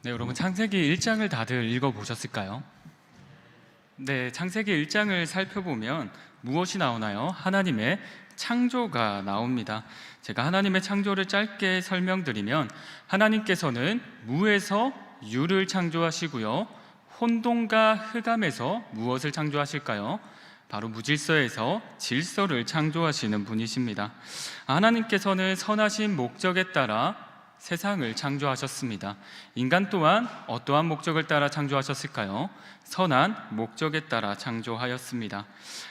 네, 여러분 창세기 1장을 다들 읽어보셨을까요? 네, 창세기 1장을 살펴보면 무엇이 나오나요? 하나님의 창조가 나옵니다. 제가 하나님의 창조를 짧게 설명드리면 하나님께서는 무에서 유를 창조하시고요, 혼돈과 흑암에서 무엇을 창조하실까요? 바로 무질서에서 질서를 창조하시는 분이십니다. 하나님께서는 선하신 목적에 따라 세상을 창조하셨습니다. 인간 또한 어떠한 목적을 따라 창조하셨을까요? 선한 목적에 따라 창조하였습니다.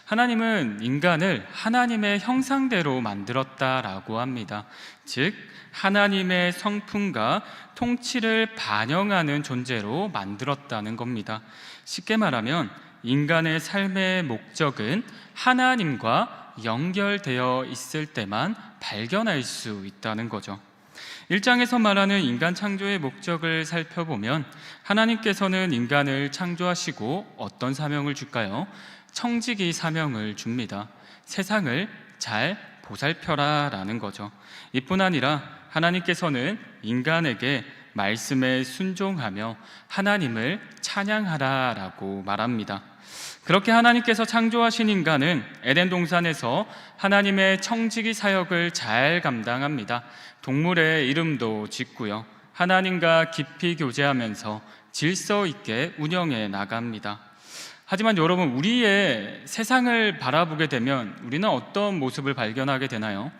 하나님은 인간을 하나님의 형상대로 만들었다라고 합니다. 즉, 하나님의 성품과 통치를 반영하는 존재로 만들었다는 겁니다. 쉽게 말하면 인간의 삶의 목적은 하나님과 연결되어 있을 때만 발견할 수 있다는 거죠. 1장에서 말하는 인간 창조의 목적을 살펴보면 하나님께서는 인간을 창조하시고 어떤 사명을 줄까요? 청지기 사명을 줍니다. 세상을 잘 보살펴라 라는 거죠. 이뿐 아니라 하나님께서는 인간에게 말씀에 순종하며 하나님을 찬양하라 라고 말합니다. 그렇게 하나님께서 창조하신 인간은 에덴 동산에서 하나님의 청지기 사역을 잘 감당합니다. 동물의 이름도 짓고요, 하나님과 깊이 교제하면서 질서 있게 운영해 나갑니다. 하지만 여러분, 우리의 세상을 바라보게 되면 우리는 어떤 모습을 발견하게 되나요?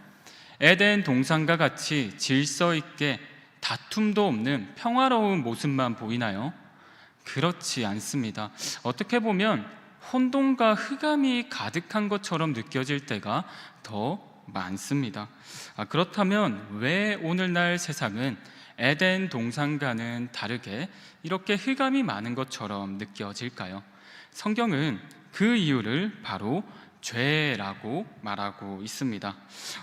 에덴 동산과 같이 질서 있게 다툼도 없는 평화로운 모습만 보이나요? 그렇지 않습니다. 어떻게 보면 혼돈과 흑암이 가득한 것처럼 느껴질 때가 더 많습니다. 그렇다면 왜 오늘날 세상은 에덴 동산과는 다르게 이렇게 흑암이 많은 것처럼 느껴질까요? 성경은 그 이유를 바로 죄라고 말하고 있습니다.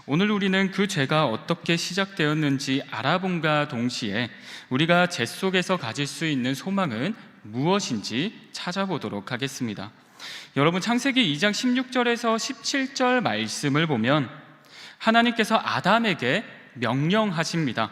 오늘 우리는 그 죄가 어떻게 시작되었는지 알아봄과 동시에 우리가 죄 속에서 가질 수 있는 소망은 무엇인지 찾아보도록 하겠습니다. 여러분, 창세기 2장 16절에서 17절 말씀을 보면 하나님께서 아담에게 명령하십니다.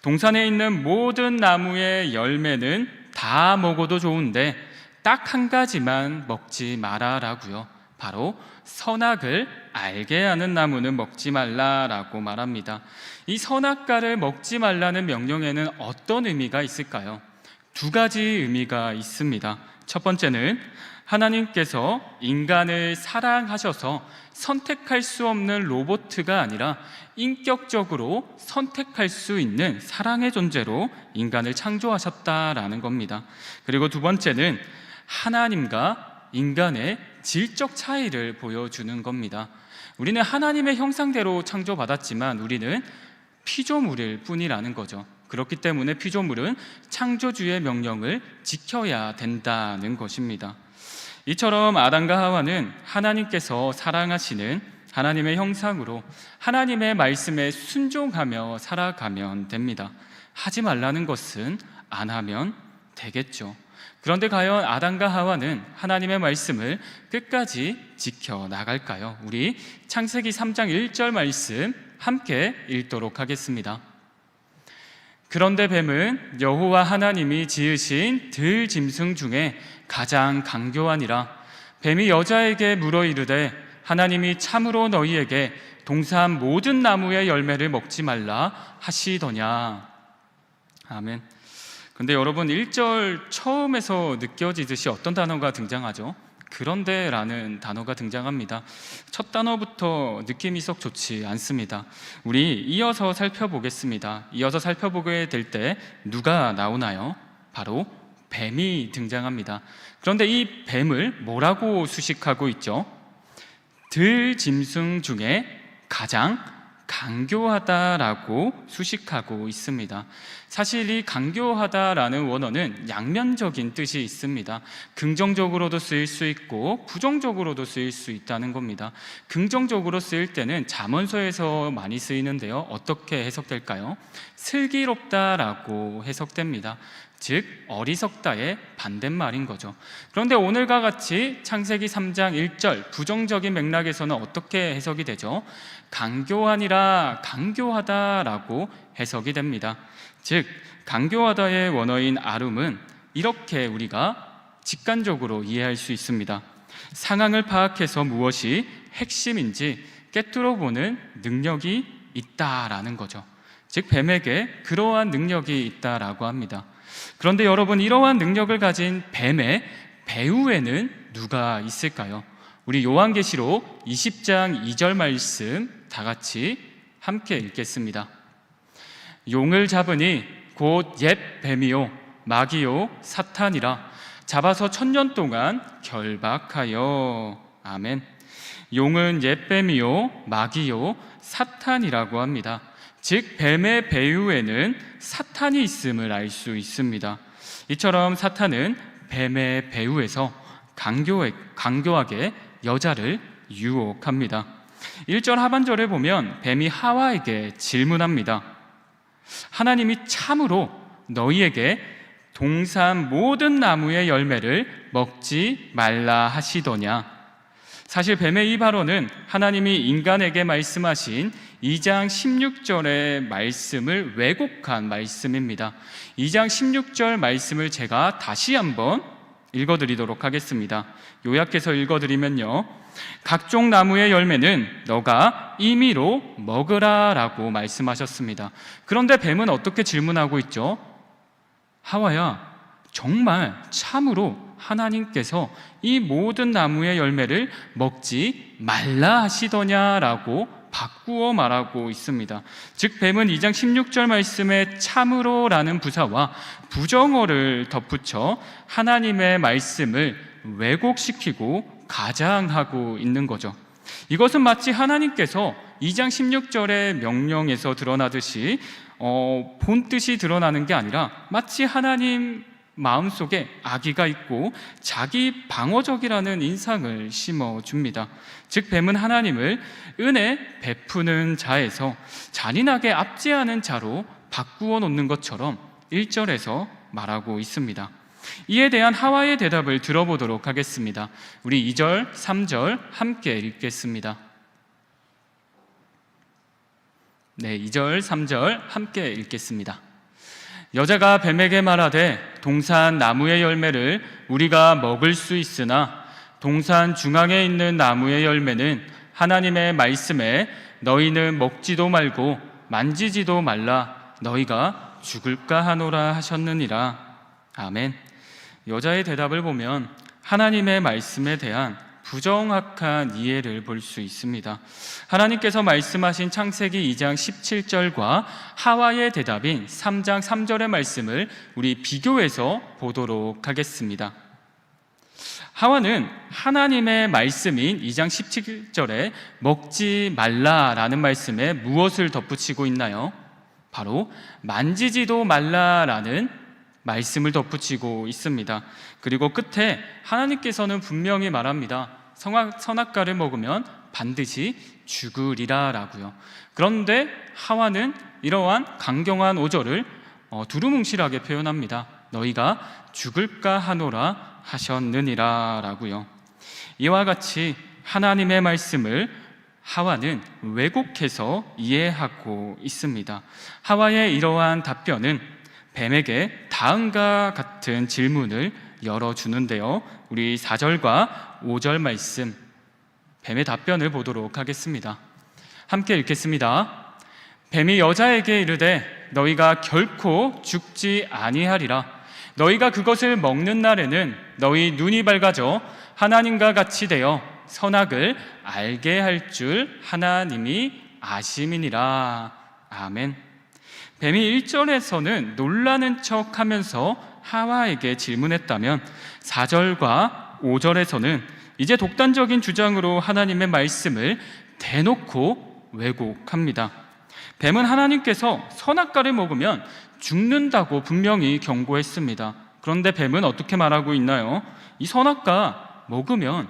동산에 있는 모든 나무의 열매는 다 먹어도 좋은데 딱 한 가지만 먹지 마라라고요. 바로 선악을 알게 하는 나무는 먹지 말라라고 말합니다. 이 선악과를 먹지 말라는 명령에는 어떤 의미가 있을까요? 두 가지 의미가 있습니다. 첫 번째는 하나님께서 인간을 사랑하셔서 선택할 수 없는 로봇가 아니라 인격적으로 선택할 수 있는 사랑의 존재로 인간을 창조하셨다라는 겁니다. 그리고 두 번째는 하나님과 인간의 질적 차이를 보여주는 겁니다. 우리는 하나님의 형상대로 창조받았지만 우리는 피조물일 뿐이라는 거죠. 그렇기 때문에 피조물은 창조주의 명령을 지켜야 된다는 것입니다. 이처럼 아담과 하와는 하나님께서 사랑하시는 하나님의 형상으로 하나님의 말씀에 순종하며 살아가면 됩니다. 하지 말라는 것은 안 하면 되겠죠. 그런데 과연 아담과 하와는 하나님의 말씀을 끝까지 지켜나갈까요? 우리 창세기 3장 1절 말씀 함께 읽도록 하겠습니다. 그런데 뱀은 여호와 하나님이 지으신 들 짐승 중에 가장 강교하니라. 뱀이 여자에게 물어 이르되 하나님이 참으로 너희에게 동산 모든 나무의 열매를 먹지 말라 하시더냐. 아멘. 근데 여러분, 1절 처음에서 느껴지듯이 어떤 단어가 등장하죠? 그런데 라는 단어가 등장합니다. 첫 단어부터 느낌이 썩 좋지 않습니다. 우리 이어서 살펴보겠습니다. 이어서 살펴보게 될 때 누가 나오나요? 바로 뱀이 등장합니다. 그런데 이 뱀을 뭐라고 수식하고 있죠? 들 짐승 중에 가장 강교하다라고 수식하고 있습니다. 사실 이 강교하다라는 원어는 양면적인 뜻이 있습니다. 긍정적으로도 쓰일 수 있고 부정적으로도 쓰일 수 있다는 겁니다. 긍정적으로 쓰일 때는 잠언서에서 많이 쓰이는데요, 어떻게 해석될까요? 슬기롭다라고 해석됩니다. 즉 어리석다의 반대말인 거죠. 그런데 오늘과 같이 창세기 3장 1절 부정적인 맥락에서는 어떻게 해석이 되죠? 강교하니라 강교하다라고 해석이 됩니다. 즉 강교하다의 원어인 아름은 이렇게 우리가 직관적으로 이해할 수 있습니다. 상황을 파악해서 무엇이 핵심인지 꿰뚫어 보는 능력이 있다라는 거죠. 즉 뱀에게 그러한 능력이 있다라고 합니다. 그런데 여러분, 이러한 능력을 가진 뱀의 배후에는 누가 있을까요? 우리 요한계시록 20장 2절 말씀 다 같이 함께 읽겠습니다. 용을 잡으니 곧 옛 뱀이요 마귀요 사탄이라 잡아서 1000년 동안 결박하여. 아멘. 용은 옛 뱀이요 마귀요 사탄이라고 합니다. 즉 뱀의 배후에는 사탄이 있음을 알 수 있습니다. 이처럼 사탄은 뱀의 배후에서 강교하게 여자를 유혹합니다. 1절 하반절에 보면 뱀이 하와에게 질문합니다. 하나님이 참으로 너희에게 동산 모든 나무의 열매를 먹지 말라 하시더냐? 사실 뱀의 이 발언은 하나님이 인간에게 말씀하신 2장 16절의 말씀을 왜곡한 말씀입니다. 2장 16절 말씀을 제가 다시 한번 읽어드리도록 하겠습니다. 요약해서 읽어드리면요, 각종 나무의 열매는 너가 임의로 먹으라 라고 말씀하셨습니다. 그런데 뱀은 어떻게 질문하고 있죠? 하와야, 정말 참으로 하나님께서 이 모든 나무의 열매를 먹지 말라 하시더냐라고 바꾸어 말하고 있습니다. 즉 뱀은 2장 16절 말씀에 참으로라는 부사와 부정어를 덧붙여 하나님의 말씀을 왜곡시키고 가장하고 있는 거죠. 이것은 마치 하나님께서 2장 16절의 명령에서 드러나듯이 본 뜻이 드러나는 게 아니라 마치 하나님 마음속에 악의가 있고 자기 방어적이라는 인상을 심어줍니다. 즉 뱀은 하나님을 은혜 베푸는 자에서 잔인하게 압제하는 자로 바꾸어 놓는 것처럼 1절에서 말하고 있습니다. 이에 대한 하와의 대답을 들어보도록 하겠습니다. 우리 2절, 3절 함께 읽겠습니다. 네, 2절, 3절 함께 읽겠습니다. 여자가 뱀에게 말하되 동산 나무의 열매를 우리가 먹을 수 있으나 동산 중앙에 있는 나무의 열매는 하나님의 말씀에 너희는 먹지도 말고 만지지도 말라 너희가 죽을까 하노라 하셨느니라. 아멘. 여자의 대답을 보면 하나님의 말씀에 대한 부정확한 이해를 볼 수 있습니다. 하나님께서 말씀하신 창세기 2장 17절과 하와의 대답인 3장 3절의 말씀을 우리 비교해서 보도록 하겠습니다. 하와는 하나님의 말씀인 2장 17절에 먹지 말라라는 말씀에 무엇을 덧붙이고 있나요? 바로 만지지도 말라라는 말씀을 덧붙이고 있습니다. 그리고 끝에 하나님께서는 분명히 말합니다. 선악과를 먹으면 반드시 죽으리라 라고요. 그런데 하와는 이러한 강경한 5절을 두루뭉실하게 표현합니다. 너희가 죽을까 하노라 하셨느니라 라고요. 이와 같이 하나님의 말씀을 하와는 왜곡해서 이해하고 있습니다. 하와의 이러한 답변은 뱀에게 다음과 같은 질문을 열어주는데요. 우리 4절과 5절 말씀, 뱀의 답변을 보도록 하겠습니다. 함께 읽겠습니다. 뱀이 여자에게 이르되 너희가 결코 죽지 아니하리라. 너희가 그것을 먹는 날에는 너희 눈이 밝아져 하나님과 같이 되어 선악을 알게 할 줄 하나님이 아심이니라. 아멘. 뱀이 1절에서는 놀라는 척 하면서 하와에게 질문했다면 4절과 5절에서는 이제 독단적인 주장으로 하나님의 말씀을 대놓고 왜곡합니다. 뱀은 하나님께서 선악과를 먹으면 죽는다고 분명히 경고했습니다. 그런데 뱀은 어떻게 말하고 있나요? 이 선악과 먹으면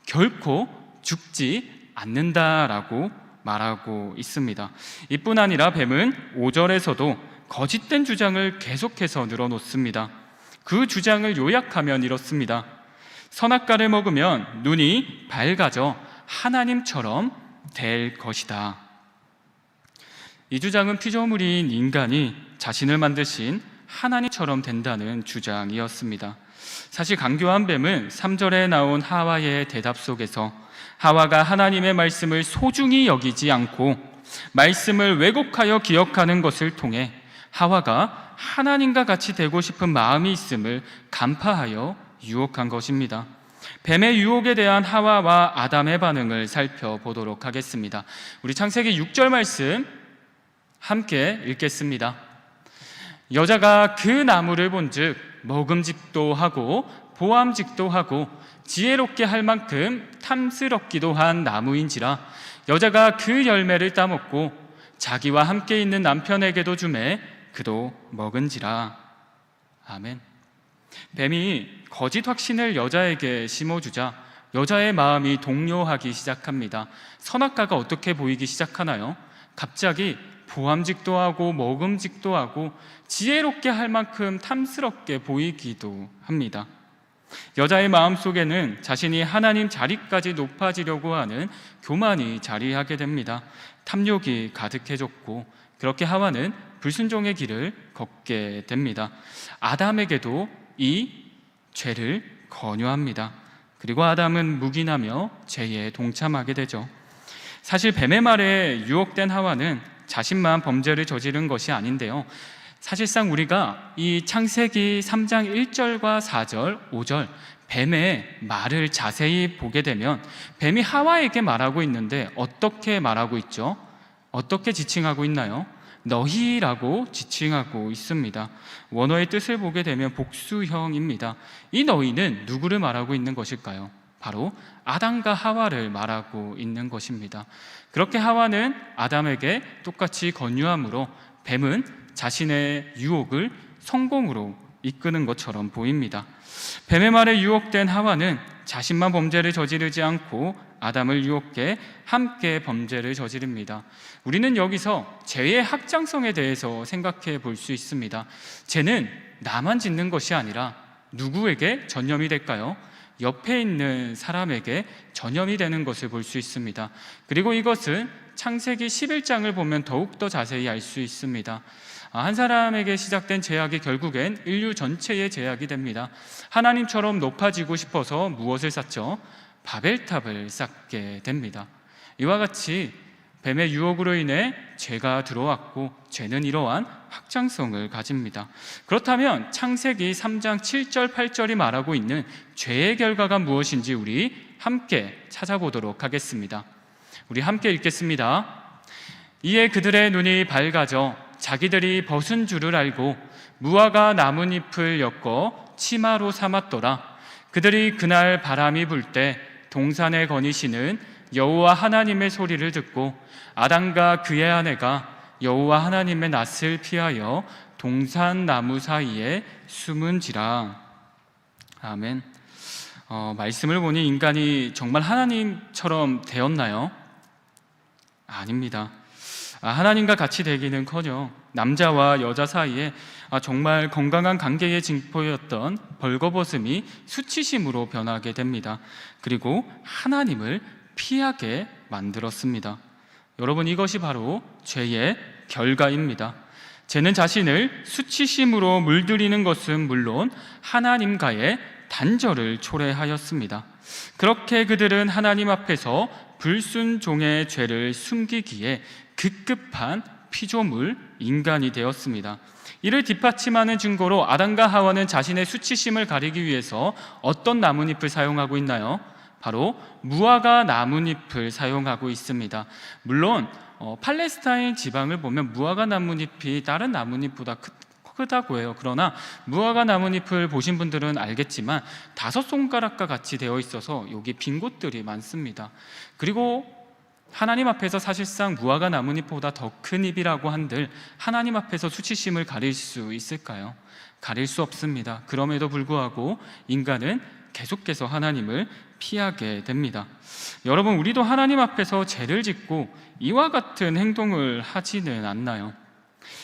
결코 죽지 않는다라고 말하고 있습니다. 이뿐 아니라 뱀은 5절에서도 거짓된 주장을 계속해서 늘어놓습니다. 그 주장을 요약하면 이렇습니다. 선악과를 먹으면 눈이 밝아져 하나님처럼 될 것이다. 이 주장은 피조물인 인간이 자신을 만드신 하나님처럼 된다는 주장이었습니다. 사실 강교한 뱀은 3절에 나온 하와의 대답 속에서 하와가 하나님의 말씀을 소중히 여기지 않고 말씀을 왜곡하여 기억하는 것을 통해 하와가 하나님과 같이 되고 싶은 마음이 있음을 간파하여 유혹한 것입니다. 뱀의 유혹에 대한 하와와 아담의 반응을 살펴보도록 하겠습니다. 우리 창세기 6절 말씀 함께 읽겠습니다. 여자가 그 나무를 본즉 먹음직도 하고 보암직도 하고 지혜롭게 할 만큼 탐스럽기도 한 나무인지라 여자가 그 열매를 따먹고 자기와 함께 있는 남편에게도 주매 그도 먹은지라. 아멘. 뱀이 거짓 확신을 여자에게 심어주자 여자의 마음이 동요하기 시작합니다. 선악과가 어떻게 보이기 시작하나요? 갑자기 보암직도 하고 먹음직도 하고 지혜롭게 할 만큼 탐스럽게 보이기도 합니다. 여자의 마음속에는 자신이 하나님 자리까지 높아지려고 하는 교만이 자리하게 됩니다. 탐욕이 가득해졌고 그렇게 하와는 불순종의 길을 걷게 됩니다. 아담에게도 이 죄를 권유합니다. 그리고 아담은 묵인하며 죄에 동참하게 되죠. 사실 뱀의 말에 유혹된 하와는 자신만 범죄를 저지른 것이 아닌데요, 사실상 우리가 이 창세기 3장 1절과 4절, 5절 뱀의 말을 자세히 보게 되면 뱀이 하와에게 말하고 있는데 어떻게 말하고 있죠? 어떻게 지칭하고 있나요? 너희라고 지칭하고 있습니다. 원어의 뜻을 보게 되면 복수형입니다. 이 너희는 누구를 말하고 있는 것일까요? 바로 아담과 하와를 말하고 있는 것입니다. 그렇게 하와는 아담에게 똑같이 권유함으로 뱀은 자신의 유혹을 성공으로 이끄는 것처럼 보입니다. 뱀의 말에 유혹된 하와는 자신만 범죄를 저지르지 않고 아담을 유혹해 함께 범죄를 저지릅니다. 우리는 여기서 죄의 확장성에 대해서 생각해 볼 수 있습니다. 죄는 나만 짓는 것이 아니라 누구에게 전염이 될까요? 옆에 있는 사람에게 전염이 되는 것을 볼 수 있습니다. 그리고 이것은 창세기 11장을 보면 더욱더 자세히 알 수 있습니다. 한 사람에게 시작된 죄악이 결국엔 인류 전체의 죄악이 됩니다. 하나님처럼 높아지고 싶어서 무엇을 쌓죠? 바벨탑을 쌓게 됩니다. 이와 같이 뱀의 유혹으로 인해 죄가 들어왔고 죄는 이러한 확장성을 가집니다. 그렇다면 창세기 3장 7절 8절이 말하고 있는 죄의 결과가 무엇인지 우리 함께 찾아보도록 하겠습니다. 우리 함께 읽겠습니다. 이에 그들의 눈이 밝아져 자기들이 벗은 줄을 알고 무화과 나뭇잎을 엮어 치마로 삼았더라. 그들이 그날 바람이 불 때 동산에 거니시는 여호와 하나님의 소리를 듣고 아담과 그의 아내가 여호와 하나님의 낯을 피하여 동산 나무 사이에 숨은지라. 아멘. 말씀을 보니 인간이 정말 하나님처럼 되었나요? 아닙니다. 하나님과 같이 되기는커녕 남자와 여자 사이에 정말 건강한 관계의 징표였던 벌거벗음이 수치심으로 변하게 됩니다. 그리고 하나님을 피하게 만들었습니다. 여러분, 이것이 바로 죄의 결과입니다. 죄는 자신을 수치심으로 물들이는 것은 물론 하나님과의 단절을 초래하였습니다. 그렇게 그들은 하나님 앞에서 불순종의 죄를 숨기기에 급급한 피조물 인간이 되었습니다. 이를 뒷받침하는 증거로 아담과 하와는 자신의 수치심을 가리기 위해서 어떤 나뭇잎을 사용하고 있나요? 바로 무화과 나뭇잎을 사용하고 있습니다. 물론 팔레스타인 지방을 보면 무화과 나뭇잎이 다른 나뭇잎보다 크다고 해요. 그러나 무화과 나뭇잎을 보신 분들은 알겠지만 5손가락과 같이 되어 있어서 여기 빈 곳들이 많습니다. 그리고 하나님 앞에서 사실상 무화과 나뭇잎보다 더 큰 잎이라고 한들 하나님 앞에서 수치심을 가릴 수 있을까요? 가릴 수 없습니다. 그럼에도 불구하고 인간은 계속해서 하나님을 피하게 됩니다. 여러분, 우리도 하나님 앞에서 죄를 짓고 이와 같은 행동을 하지는 않나요?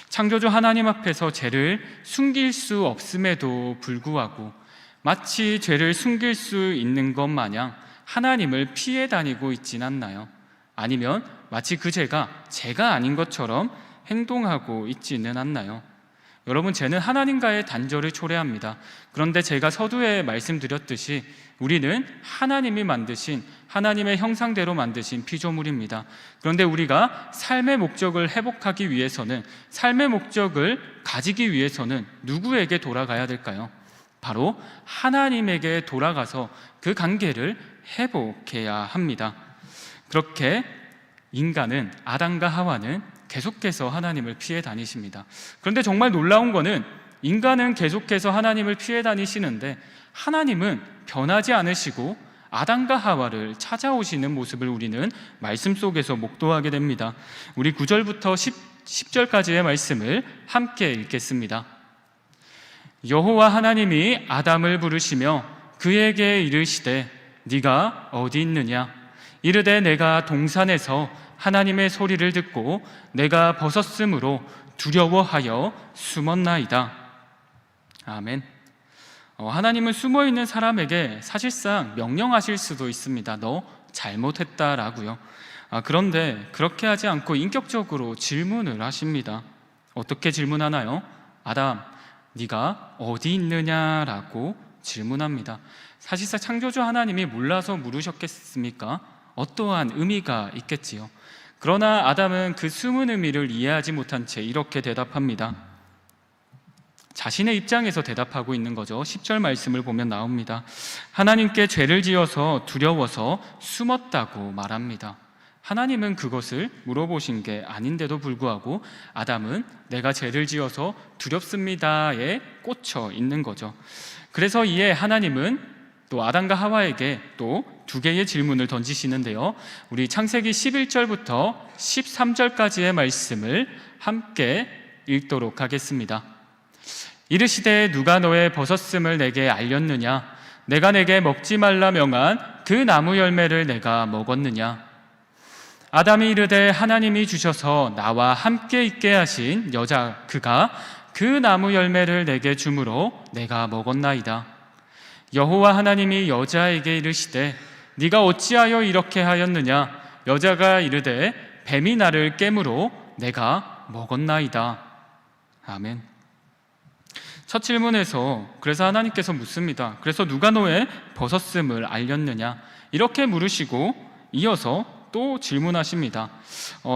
창조주 하나님 앞에서 죄를 숨길 수 없음에도 불구하고 마치 죄를 숨길 수 있는 것 마냥 하나님을 피해 다니고 있진 않나요? 아니면 마치 그 죄가 아닌 것처럼 행동하고 있지는 않나요? 여러분, 죄는 하나님과의 단절을 초래합니다. 그런데 제가 서두에 말씀드렸듯이 우리는 하나님이 만드신, 하나님의 형상대로 만드신 피조물입니다. 그런데 우리가 삶의 목적을 회복하기 위해서는, 삶의 목적을 가지기 위해서는 누구에게 돌아가야 될까요? 바로 하나님에게 돌아가서 그 관계를 회복해야 합니다. 그렇게 인간은, 아담과 하와는 계속해서 하나님을 피해 다니십니다. 그런데 정말 놀라운 거는 인간은 계속해서 하나님을 피해 다니시는데 하나님은 변하지 않으시고 아담과 하와를 찾아오시는 모습을 우리는 말씀 속에서 목도하게 됩니다. 우리 9절부터 10절까지의 말씀을 함께 읽겠습니다. 여호와 하나님이 아담을 부르시며 그에게 이르시되 네가 어디 있느냐? 이르되 내가 동산에서 하나님의 소리를 듣고 내가 벗었으므로 두려워하여 숨었나이다. 아멘. 하나님은 숨어있는 사람에게 사실상 명령하실 수도 있습니다. 너 잘못했다라고요. 그런데 그렇게 하지 않고 인격적으로 질문을 하십니다. 어떻게 질문하나요? 아담, 네가 어디 있느냐라고 질문합니다. 사실상 창조주 하나님이 몰라서 물으셨겠습니까? 어떠한 의미가 있겠지요. 그러나 아담은 그 숨은 의미를 이해하지 못한 채 이렇게 대답합니다. 자신의 입장에서 대답하고 있는 거죠. 10절 말씀을 보면 나옵니다. 하나님께 죄를 지어서 두려워서 숨었다고 말합니다. 하나님은 그것을 물어보신 게 아닌데도 불구하고 아담은 내가 죄를 지어서 두렵습니다에 꽂혀 있는 거죠. 그래서 이에 하나님은 또 아담과 하와에게 또 두 개의 질문을 던지시는데요. 우리 창세기 11절부터 13절까지의 말씀을 함께 읽도록 하겠습니다. 이르시되 누가 너의 벗었음을 내게 알렸느냐? 내가 내게 먹지 말라 명한 그 나무 열매를 내가 먹었느냐? 아담이 이르되 하나님이 주셔서 나와 함께 있게 하신 여자 그가 그 나무 열매를 내게 주므로 내가 먹었나이다. 여호와 하나님이 여자에게 이르시되 네가 어찌하여 이렇게 하였느냐? 여자가 이르되 뱀이 나를 깨므로 내가 먹었나이다. 아멘. 첫 질문에서 그래서 하나님께서 묻습니다. 그래서 누가 너의 벗었음을 알렸느냐? 이렇게 물으시고 이어서 또 질문하십니다.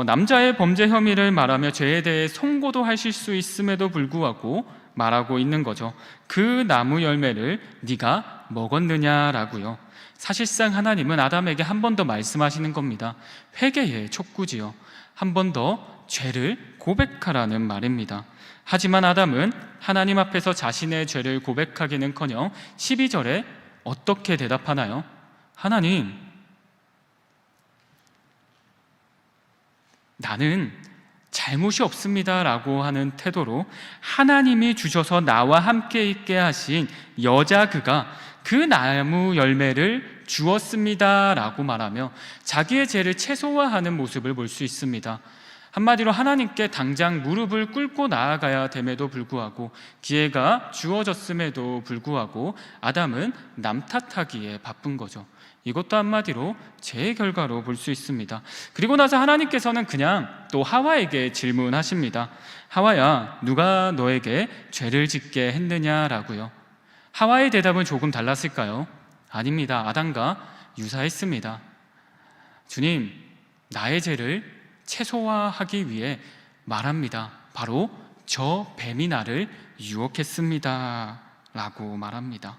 남자의 범죄 혐의를 말하며 죄에 대해 송고도 하실 수 있음에도 불구하고 말하고 있는 거죠. 그 나무 열매를 네가 먹었느냐라고요. 사실상 하나님은 아담에게 한 번 더 말씀하시는 겁니다. 회개의 촉구지요. 한 번 더 죄를 고백하라는 말입니다. 하지만 아담은 하나님 앞에서 자신의 죄를 고백하기는커녕 12절에 어떻게 대답하나요? 하나님, 나는 잘못이 없습니다 라고 하는 태도로 하나님이 주셔서 나와 함께 있게 하신 여자 그가 그 나무 열매를 주었습니다 라고 말하며 자기의 죄를 최소화하는 모습을 볼 수 있습니다. 한마디로 하나님께 당장 무릎을 꿇고 나아가야 됨에도 불구하고 기회가 주어졌음에도 불구하고 아담은 남 탓하기에 바쁜 거죠. 이것도 한마디로 죄의 결과로 볼 수 있습니다. 그리고 나서 하나님께서는 그냥 또 하와에게 질문하십니다. 하와야, 누가 너에게 죄를 짓게 했느냐라고요. 하와의 대답은 조금 달랐을까요? 아닙니다. 아담과 유사했습니다. 주님, 나의 죄를 최소화하기 위해 말합니다. 바로 저 뱀이 나를 유혹했습니다 라고 말합니다.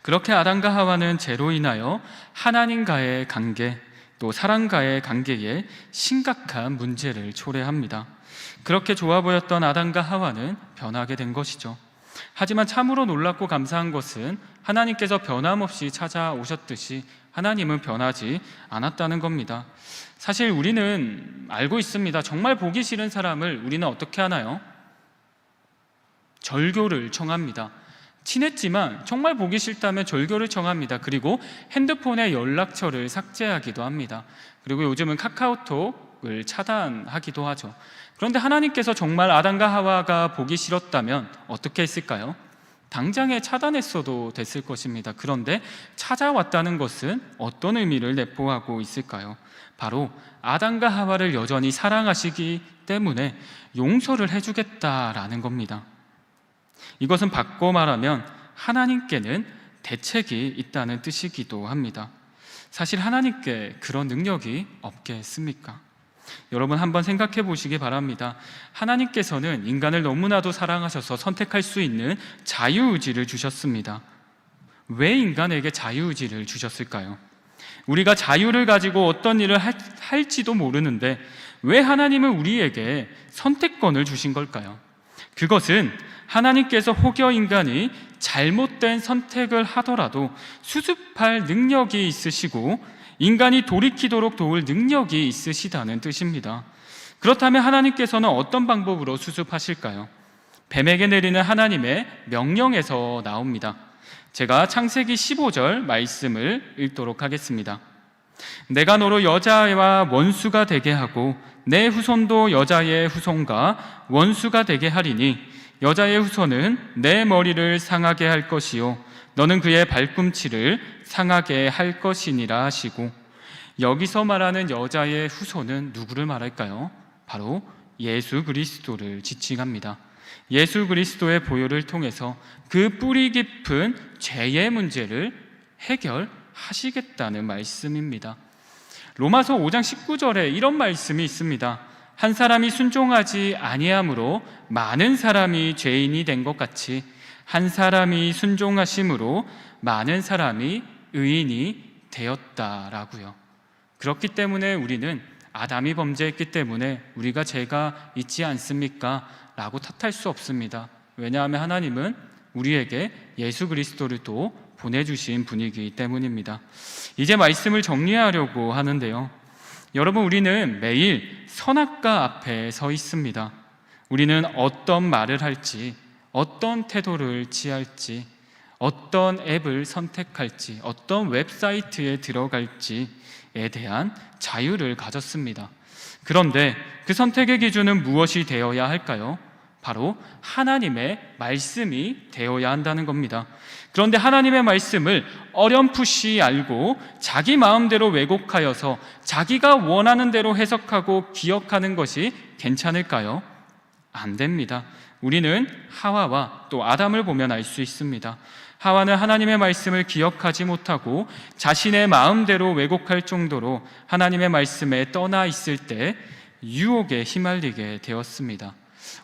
그렇게 아담과 하와는 죄로 인하여 하나님과의 관계, 또 사람과의 관계에 심각한 문제를 초래합니다. 그렇게 좋아 보였던 아담과 하와는 변하게 된 것이죠. 하지만 참으로 놀랍고 감사한 것은 하나님께서 변함없이 찾아오셨듯이 하나님은 변하지 않았다는 겁니다. 사실 우리는 알고 있습니다. 정말 보기 싫은 사람을 우리는 어떻게 하나요? 절교를 청합니다. 친했지만 정말 보기 싫다면 절교를 청합니다. 그리고 핸드폰의 연락처를 삭제하기도 합니다. 그리고 요즘은 카카오톡을 차단하기도 하죠. 그런데 하나님께서 정말 아담과 하와가 보기 싫었다면 어떻게 했을까요? 당장에 차단했어도 됐을 것입니다. 그런데 찾아왔다는 것은 어떤 의미를 내포하고 있을까요? 바로 아담과 하와를 여전히 사랑하시기 때문에 용서를 해주겠다라는 겁니다. 이것은 바꿔 말하면 하나님께는 대책이 있다는 뜻이기도 합니다. 사실 하나님께 그런 능력이 없겠습니까? 여러분 한번 생각해 보시기 바랍니다. 하나님께서는 인간을 너무나도 사랑하셔서 선택할 수 있는 자유의지를 주셨습니다. 왜 인간에게 자유의지를 주셨을까요? 우리가 자유를 가지고 어떤 일을 할지도 모르는데 왜 하나님은 우리에게 선택권을 주신 걸까요? 그것은 하나님께서 혹여 인간이 잘못된 선택을 하더라도 수습할 능력이 있으시고 인간이 돌이키도록 도울 능력이 있으시다는 뜻입니다. 그렇다면 하나님께서는 어떤 방법으로 수습하실까요? 뱀에게 내리는 하나님의 명령에서 나옵니다. 제가 창세기 15절 말씀을 읽도록 하겠습니다. 내가 너로 여자와 원수가 되게 하고 내 후손도 여자의 후손과 원수가 되게 하리니 여자의 후손은 내 머리를 상하게 할 것이요 너는 그의 발꿈치를 상하게 할 것이니라 하시고, 여기서 말하는 여자의 후손은 누구를 말할까요? 바로 예수 그리스도를 지칭합니다. 예수 그리스도의 보혈을 통해서 그 뿌리 깊은 죄의 문제를 해결하시겠다는 말씀입니다. 로마서 5장 19절에 이런 말씀이 있습니다. 한 사람이 순종하지 아니함으로 많은 사람이 죄인이 된 것 같이 한 사람이 순종하심으로 많은 사람이 의인이 되었다라고요. 그렇기 때문에 우리는 아담이 범죄했기 때문에 우리가 죄가 있지 않습니까? 라고 탓할 수 없습니다. 왜냐하면 하나님은 우리에게 예수 그리스도를 또 보내주신 분이기 때문입니다. 이제 말씀을 정리하려고 하는데요. 여러분, 우리는 매일 선악과 앞에 서 있습니다. 우리는 어떤 말을 할지, 어떤 태도를 취할지, 어떤 앱을 선택할지, 어떤 웹사이트에 들어갈지에 대한 자유를 가졌습니다. 그런데 그 선택의 기준은 무엇이 되어야 할까요? 바로 하나님의 말씀이 되어야 한다는 겁니다. 그런데 하나님의 말씀을 어렴풋이 알고 자기 마음대로 왜곡하여서 자기가 원하는 대로 해석하고 기억하는 것이 괜찮을까요? 안 됩니다. 우리는 하와와 또 아담을 보면 알 수 있습니다. 하와는 하나님의 말씀을 기억하지 못하고 자신의 마음대로 왜곡할 정도로 하나님의 말씀에 떠나 있을 때 유혹에 휘말리게 되었습니다.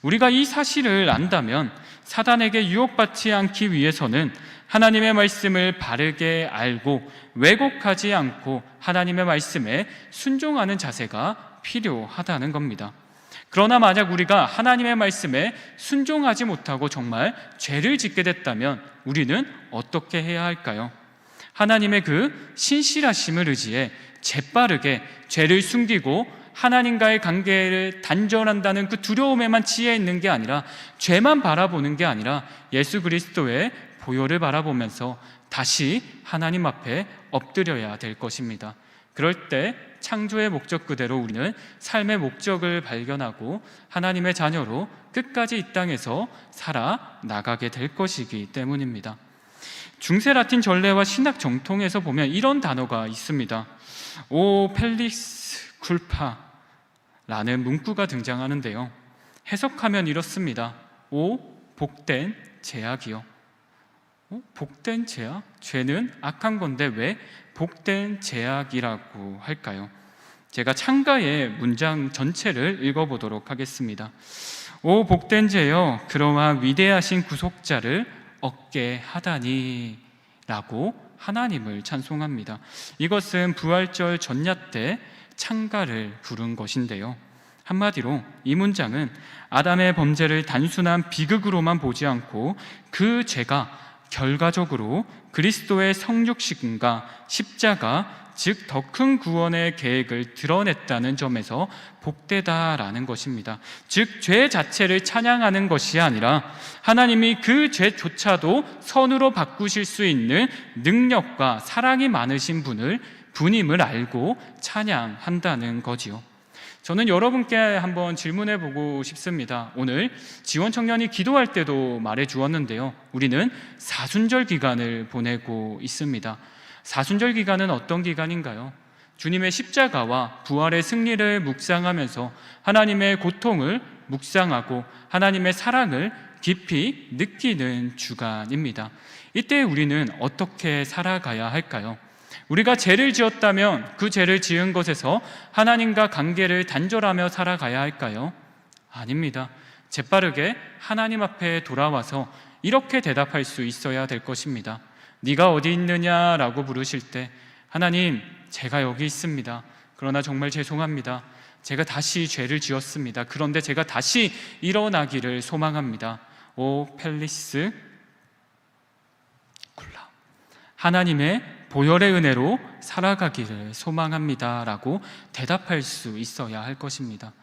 우리가 이 사실을 안다면 사단에게 유혹받지 않기 위해서는 하나님의 말씀을 바르게 알고 왜곡하지 않고 하나님의 말씀에 순종하는 자세가 필요하다는 겁니다. 그러나 만약 우리가 하나님의 말씀에 순종하지 못하고 정말 죄를 짓게 됐다면 우리는 어떻게 해야 할까요? 하나님의 그 신실하심을 의지해 재빠르게 죄를 숨기고 하나님과의 관계를 단절한다는 그 두려움에만 치여 있는 게 아니라, 죄만 바라보는 게 아니라 예수 그리스도의 보혈을 바라보면서 다시 하나님 앞에 엎드려야 될 것입니다. 그럴 때 창조의 목적 그대로 우리는 삶의 목적을 발견하고 하나님의 자녀로 끝까지 이 땅에서 살아나가게 될 것이기 때문입니다. 중세 라틴 전례와 신학 정통에서 보면 이런 단어가 있습니다. 오 펠릭스 쿨파 라는 문구가 등장하는데요. 해석하면 이렇습니다. 오 복된 제약이요. 복된 제약? 죄는 악한 건데 왜 복된 제약이라고 할까요? 제가 창가의 문장 전체를 읽어보도록 하겠습니다. 오 복된 죄여, 그러한 위대하신 구속자를 얻게 하다니 라고 하나님을 찬송합니다. 이것은 부활절 전야 때 창가를 부른 것인데요. 한마디로 이 문장은 아담의 범죄를 단순한 비극으로만 보지 않고 그 죄가 결과적으로 그리스도의 성육신과 십자가, 즉 더 큰 구원의 계획을 드러냈다는 점에서 복되다라는 것입니다. 즉 죄 자체를 찬양하는 것이 아니라 하나님이 그 죄조차도 선으로 바꾸실 수 있는 능력과 사랑이 많으신 분임을 알고 찬양한다는 거지요. 저는 여러분께 한번 질문해 보고 싶습니다. 오늘 지원 청년이 기도할 때도 말해 주었는데요. 우리는 사순절 기간을 보내고 있습니다. 사순절 기간은 어떤 기간인가요? 주님의 십자가와 부활의 승리를 묵상하면서 하나님의 고통을 묵상하고 하나님의 사랑을 깊이 느끼는 주간입니다. 이때 우리는 어떻게 살아가야 할까요? 우리가 죄를 지었다면 그 죄를 지은 것에서 하나님과 관계를 단절하며 살아가야 할까요? 아닙니다. 재빠르게 하나님 앞에 돌아와서 이렇게 대답할 수 있어야 될 것입니다. 네가 어디 있느냐라고 부르실 때, 하나님, 제가 여기 있습니다. 그러나 정말 죄송합니다. 제가 다시 죄를 지었습니다. 그런데 제가 다시 일어나기를 소망합니다. 오 펠리스 쿨라, 하나님의 보혈의 은혜로 살아가기를 소망합니다 라고 대답할 수 있어야 할 것입니다.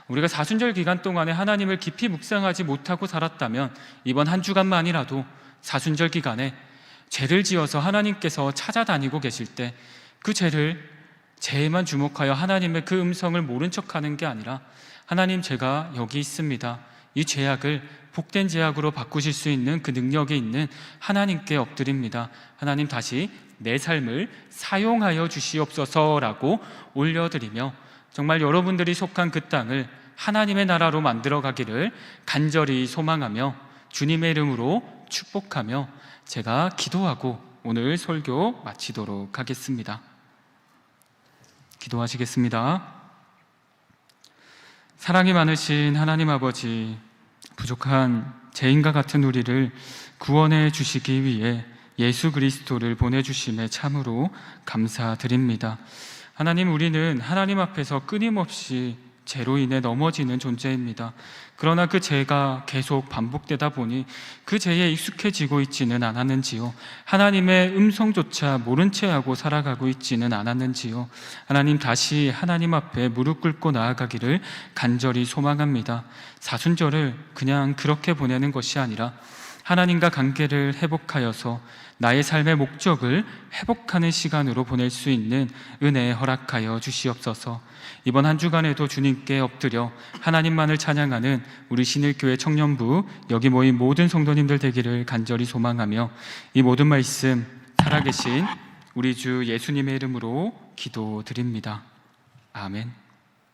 우리가 사순절 기간 동안에 하나님을 깊이 묵상하지 못하고 살았다면 이번 한 주간만이라도 사순절 기간에 죄를 지어서 하나님께서 찾아다니고 계실 때 그 죄에만 주목하여 하나님의 그 음성을 모른 척하는 게 아니라, 하나님, 제가 여기 있습니다. 이 죄악을 복된 죄악으로 바꾸실 수 있는 그 능력이 있는 하나님께 엎드립니다. 하나님, 다시 내 삶을 사용하여 주시옵소서라고 올려드리며, 정말 여러분들이 속한 그 땅을 하나님의 나라로 만들어 가기를 간절히 소망하며 주님의 이름으로 축복하며 제가 기도하고 오늘 설교 마치도록 하겠습니다. 기도하시겠습니다. 사랑이 많으신 하나님 아버지, 부족한 죄인과 같은 우리를 구원해 주시기 위해 예수 그리스도를 보내주심에 참으로 감사드립니다. 하나님, 우리는 하나님 앞에서 끊임없이 죄로 인해 넘어지는 존재입니다. 그러나 그 죄가 계속 반복되다 보니 그 죄에 익숙해지고 있지는 않았는지요? 하나님의 음성조차 모른 채 하고 살아가고 있지는 않았는지요? 하나님, 다시 하나님 앞에 무릎 꿇고 나아가기를 간절히 소망합니다. 사순절을 그냥 그렇게 보내는 것이 아니라 하나님과 관계를 회복하여서 나의 삶의 목적을 회복하는 시간으로 보낼 수 있는 은혜 허락하여 주시옵소서. 이번 한 주간에도 주님께 엎드려 하나님만을 찬양하는 우리 신일교회 청년부, 여기 모인 모든 성도님들 되기를 간절히 소망하며 이 모든 말씀 살아계신 우리 주 예수님의 이름으로 기도드립니다. 아멘.